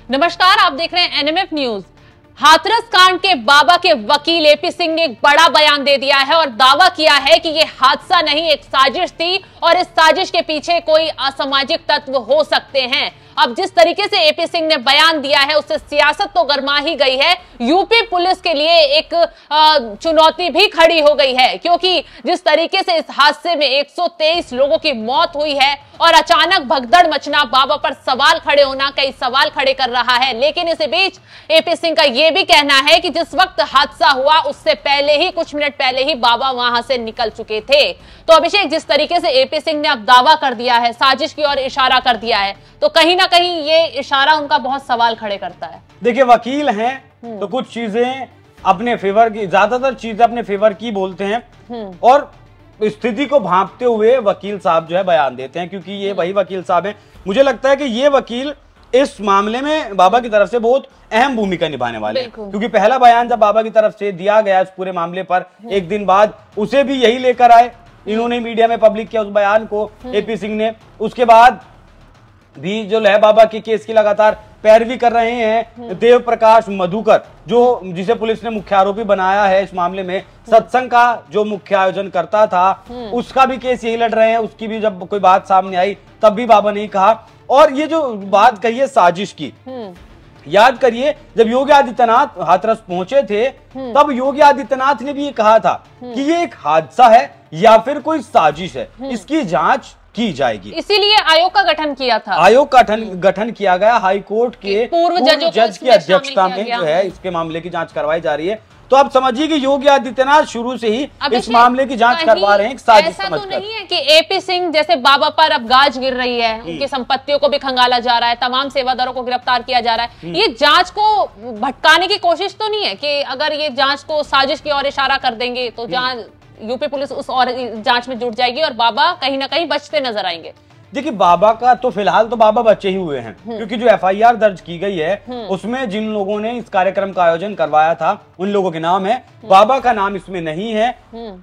नमस्कार, आप देख रहे हैं एनएमएफ न्यूज। हाथरस कांड के बाबा के वकील एपी सिंह ने एक बड़ा बयान दे दिया है और दावा किया है कि ये हादसा नहीं, एक साजिश थी और इस साजिश के पीछे कोई असामाजिक तत्व हो सकते हैं। अब जिस तरीके से एपी सिंह ने बयान दिया है उससे सियासत तो गर्मा ही गई है। यूपी पुलिस के लिए एक चुनौती भी खड़ी हो गई है, क्योंकि जिस तरीके से इस हादसे में 123 लोगों की मौत हुई है और अचानक भगदड़ मचना, बाबा पर सवाल खड़े होना कई सवाल खड़े कर रहा है। लेकिन इसी बीच एपी सिंह का यह भी कहना है कि जिस वक्त हादसा हुआ उससे पहले ही, कुछ मिनट पहले ही बाबा वहां से निकल चुके थे। तो अभिषेक, जिस तरीके से एपी सिंह ने अब दावा कर दिया है, साजिश की ओर इशारा कर दिया है, तो कहीं ना कहीं ये इशारा उनका बहुत सवाल खड़े करता है। देखिए, वकील हैं तो कुछ चीजें अपने फेवर की, ज्यादातर चीजें अपने फेवर की बोलते हैं और स्थिति को भांपते हुए वकील साहब जो है बयान देते हैं, क्योंकि ये वही वकील साहब हैं। मुझे लगता है कि ये वकील इस मामले में बाबा की तरफ से बहुत अहम भूमिका निभाने वाले हैं, क्योंकि पहला बयान जब बाबा की तरफ से दिया गया इस पूरे मामले पर, एक दिन बाद उसे भी यही लेकर आए, इन्होंने मीडिया में पब्लिक किया उस बयान को एपी सिंह ने। उसके बाद भी जो है बाबा के केस की लगातार पैरवी कर रहे हैं देव प्रकाश मधुकर, जो जिसे पुलिस ने मुख्य आरोपी बनाया है इस मामले में, सत्संग का जो मुख्य आयोजन करता था, उसका भी केस यही लड़ रहे हैं। उसकी भी जब कोई बात सामने आई तब भी बाबा ने कहा। और ये जो बात कही है साजिश की, याद करिए जब योगी आदित्यनाथ हाथरस पहुंचे थे तब योगी आदित्यनाथ ने भी ये कहा था कि ये एक हादसा है या फिर कोई साजिश है, इसकी जांच की जाएगी। इसीलिए आयोग का गठन किया था। आयोग का गठन किया गया, हाईकोर्ट के पूर्व जज की अध्यक्षता में जो है इसके मामले की जांच करवाई जा रही है। तो आप समझिए कि योगी आदित्यनाथ शुरू से ही इस मामले की जांच करवा रहे हैं, साजिश समझकर। ऐसा तो नहीं है कि एपी सिंह जैसे बाबा पर अब गाज गिर रही है, उनकी संपत्तियों को भी खंगाला जा रहा है, तमाम सेवादारों को गिरफ्तार किया जा रहा है, ये जांच को भटकाने की कोशिश तो नहीं है कि अगर ये जांच को साजिश की ओर इशारा कर देंगे तो यूपी पुलिस उस और जांच में जुट जाएगी और बाबा कहीं ना कहीं बचते नजर आएंगे। देखिए, बाबा का तो फिलहाल तो बाबा बचे ही हुए हैं, क्योंकि जो एफआईआर दर्ज की गई है उसमें जिन लोगों ने इस कार्यक्रम का आयोजन करवाया था उन लोगों के नाम है, बाबा का नाम इसमें नहीं है।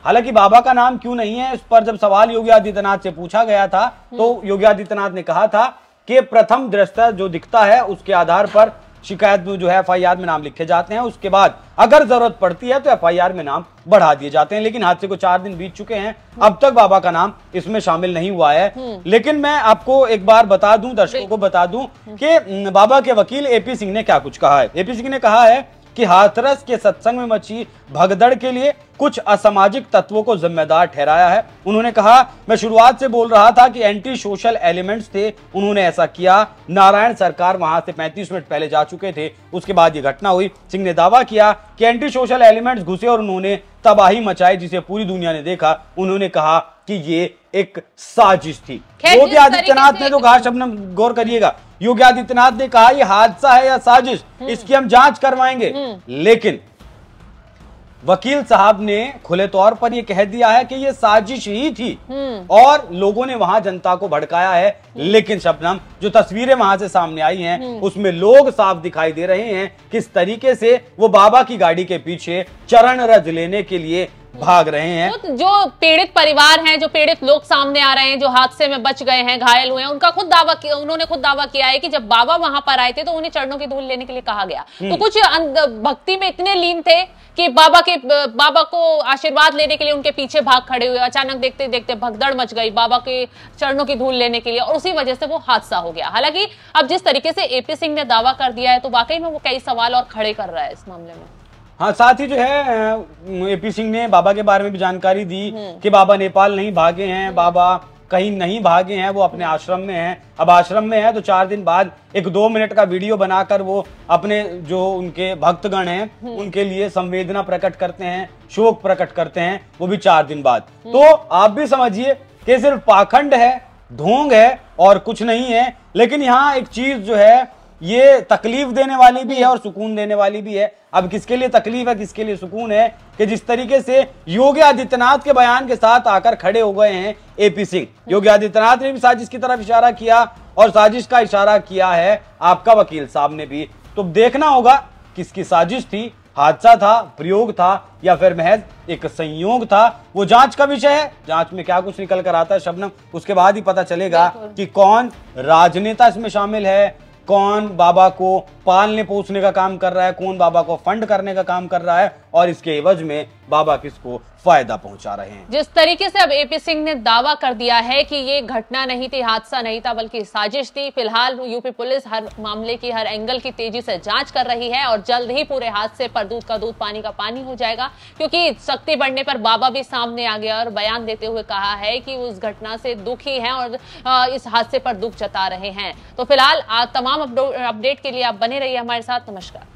हालांकि बाबा का नाम क्यों नहीं है, इस पर जब सवाल योगी आदित्यनाथ से पूछा गया था तो योगी आदित्यनाथ ने कहा था कि प्रथम दृष्टया जो दिखता है उसके आधार पर शिकायत में जो है एफआईआर में नाम लिखे जाते हैं, उसके बाद अगर जरूरत पड़ती है तो एफआईआर में नाम बढ़ा दिए जाते हैं। लेकिन हादसे को 4 दिन बीत चुके हैं, अब तक बाबा का नाम इसमें शामिल नहीं हुआ है। लेकिन मैं आपको एक बार बता दूं, दर्शकों को बता दूं कि बाबा के वकील एपी सिंह ने क्या कुछ कहा है। एपी सिंह ने कहा है कि हाथरस के सत्संग में मची भगदड़ के लिए कुछ असामाजिक तत्वों को जिम्मेदार ठहराया है। उन्होंने कहा, मैं शुरुआत से बोल रहा था कि एंटी सोशल एलिमेंट्स थे, उन्होंने ऐसा किया। नारायण सरकार वहां से 35 मिनट पहले जा चुके थे, उसके बाद ये घटना हुई। सिंह ने दावा किया कि एंटी सोशल एलिमेंट्स घुसे और उन्होंने तबाही मचाई, जिसे पूरी दुनिया ने देखा। उन्होंने कहा कि ये एक साजिश थी। योगी आदित्यनाथ ने तो कहा, शबनम गौर करिएगा, योगी आदित्यनाथ ने कहा ये हादसा है या साजिश, इसकी हम जांच करवाएंगे। लेकिन वकील साहब ने खुले तौर पर यह कह दिया है कि यह साजिश ही थी और लोगों ने वहां जनता को भड़काया है। लेकिन शबनम, जो तस्वीरें वहां से सामने आई हैं उसमें लोग साफ दिखाई दे रहे हैं किस तरीके से वो बाबा की गाड़ी के पीछे चरण रज लेने के लिए भाग रहे हैं। तो जो पीड़ित परिवार हैं, जो पीड़ित लोग सामने आ रहे हैं, जो हादसे में बच गए हैं, घायल हुए हैं, उनका उन्होंने खुद दावा किया है कि जब बाबा वहां पर आए थे तो उन्हें चरणों की धूल लेने के लिए कहा गया। तो कुछ भक्ति में इतने लीन थे कि बाबा को आशीर्वाद लेने के लिए उनके पीछे भाग खड़े हुए। अचानक देखते देखते भगदड़ मच गई बाबा के चरणों की धूल लेने के लिए और उसी वजह से वो हादसा हो गया। हालांकि अब जिस तरीके से एपी सिंह ने दावा कर दिया है तो वाकई में वो कई सवाल और खड़े कर रहा है इस मामले में। हाँ, साथ ही जो है एपी सिंह ने बाबा के बारे में भी जानकारी दी कि बाबा नेपाल नहीं भागे हैं, बाबा कहीं नहीं भागे हैं, वो अपने आश्रम में हैं। अब आश्रम में है तो 4 दिन बाद एक 2 मिनट का वीडियो बनाकर वो अपने जो उनके भक्तगण हैं उनके लिए संवेदना प्रकट करते हैं, शोक प्रकट करते हैं, वो भी 4 दिन बाद। तो आप भी समझिए कि सिर्फ पाखंड है, ढोंग है और कुछ नहीं है। लेकिन यहाँ एक चीज जो है ये तकलीफ देने वाली भी है और सुकून देने वाली भी है। अब किसके लिए तकलीफ है, किसके लिए सुकून है कि जिस तरीके से योगी आदित्यनाथ के बयान के साथ आकर खड़े हो गए हैं एपी सिंह। योगी आदित्यनाथ ने भी साजिश की तरफ इशारा किया और साजिश का इशारा किया है आपका वकील साहब ने भी। तो देखना होगा किसकी साजिश थी, हादसा था, प्रयोग था या फिर महज एक संयोग था, वो जांच का विषय है। जांच में क्या कुछ निकल कर आता है शबनम, उसके बाद ही पता चलेगा कि कौन राजनेता इसमें शामिल है, कौन बाबा को पालने पोसने का काम कर रहा है, कौन बाबा को फंड करने का काम कर रहा है और इसके एवज में बाबा किसको फायदा पहुंचा रहे हैं। जिस तरीके से अब एपी सिंह ने दावा कर दिया है कि ये घटना नहीं थी, हादसा नहीं था, बल्कि साजिश थी। फिलहाल यूपी पुलिस हर मामले की, हर एंगल की तेजी से जांच कर रही है और जल्द ही पूरे हादसे पर दूध का दूध पानी का पानी हो जाएगा, क्योंकि शक्ति बढ़ने पर बाबा भी सामने आ गया और बयान देते हुए कहा है कि उस घटना से दुखी हैं और इस हादसे पर दुख जता रहे हैं। तो फिलहाल तमाम अपडेट के लिए आप बने रहिए हमारे साथ। नमस्कार।